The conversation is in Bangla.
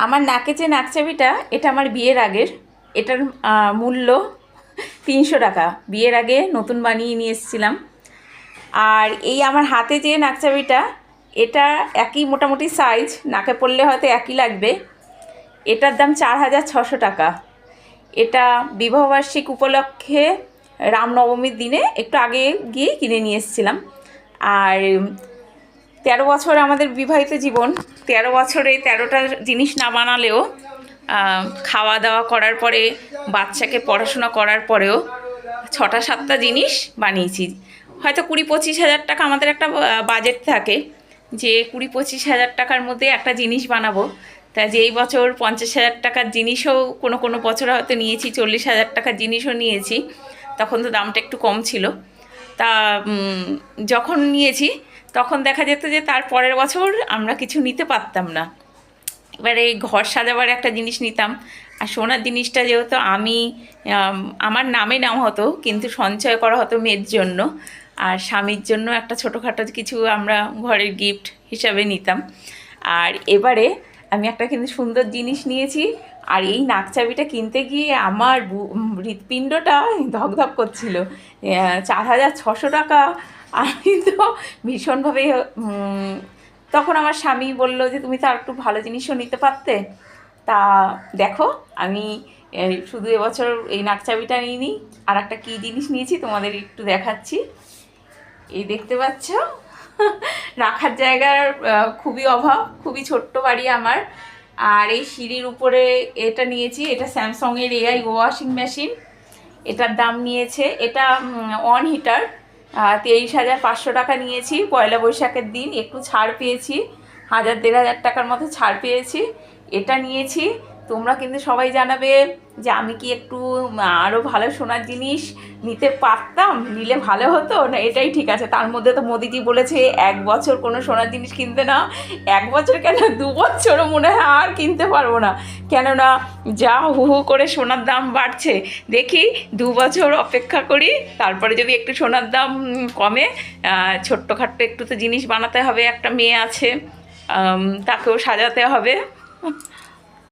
আমার নাকে যে নাকচাবিটা, এটা আমার বিয়ের আগের। এটার মূল্য 300 টাকা। বিয়ের আগে নতুন বানিয়ে নিয়ে এসেছিলাম। আর এই আমার হাতে যে নাকচাবিটা, এটা একই মোটামুটি সাইজ, নাকে পড়লে হয়তো একই লাগবে। এটার দাম 4600 টাকা। এটা বিবাহবার্ষিক উপলক্ষে রামনবমীর দিনে একটু আগে গিয়ে কিনে নিয়ে এসেছিলাম। আর 13 বছর আমাদের বিবাহিত জীবন, 13 বছরে 13টা জিনিস না বানালেও খাওয়া দাওয়া করার পরে, বাচ্চাকে পড়াশোনা করার পরেও 6-7টা জিনিস বানিয়েছি। হয়তো 20-25 হাজার টাকা আমাদের একটা বাজেট থাকে, যে 20-25 হাজার টাকার মধ্যে একটা জিনিস বানাবো। তা যেই বছর 50 হাজার টাকার জিনিসও কোনো কোনো বছর হয়তো নিয়েছি, 40 হাজার টাকার জিনিসও নিয়েছি। তখন তো দামটা একটু কম ছিল। তা যখন নিয়েছি তখন দেখা যেত যে তার পরের বছর আমরা কিছু নিতে পারতাম না। এবারে ঘর সাজাবার একটা জিনিস নিতাম, আর সোনার জিনিসটা যেহেতু আমার নামে নেওয়া হতো, কিন্তু সঞ্চয় করা হতো মেয়ের জন্য, আর স্বামীর জন্য একটা ছোটোখাটো কিছু আমরা ঘরের গিফট হিসাবে নিতাম। আর এবারে আমি একটা কিন্তু সুন্দর জিনিস নিয়েছি। আর এই নাকচাবিটা কিনতে গিয়ে আমার হৃৎপিণ্ডটা ধকধক করছিল। 4600 টাকা। আমি তো ভীষণভাবে তখন আমার স্বামী বলল যে তুমি তো আর একটু ভালো জিনিসও নিতে পারতে। তা দেখো, আমি শুধু এবছর এই নাকচাবিটা নিইনি, আর একটা কী জিনিস নিয়েছি তোমাদের একটু দেখাচ্ছি। এই দেখতে পাচ্ছ, রাখার জায়গার খুবই অভাব, খুবই ছোট্ট বাড়ি আমার। আর এই সিঁড়ির উপরে এটা নিয়েছি, এটা স্যামসংয়ের এআই ওয়াশিং মেশিন। এটার দাম নিয়েছে, এটা অন হিটার, 23,500 টাকা নিয়েছি। পয়লা বৈশাখের দিন একটু ছাড় পেয়েছি, 1000-1500 টাকার মতো ছাড় পেয়েছি। এটা নিয়েছি। তোমরা কিন্তু সবাই জানাবে যে আমি কি একটু আরও ভালো সোনার জিনিস নিতে পারতাম, নিলে ভালো হতো না। এটাই ঠিক আছে। তার মধ্যে তো মোদিজি বলেছে 1 বছর কোনো সোনার জিনিস কিনতে না। 1 বছর কেন, 2 বছরও মনে হয় আর কিনতে পারবো না, কেননা যা হু হু করে সোনার দাম বাড়ছে। দেখি 2 বছর অপেক্ষা করি, তারপরে যদি একটু সোনার দাম কমে, ছোট্টখাট্টো একটু তো জিনিস বানাতে হবে। একটা মেয়ে আছে, তাকেও সাজাতে হবে।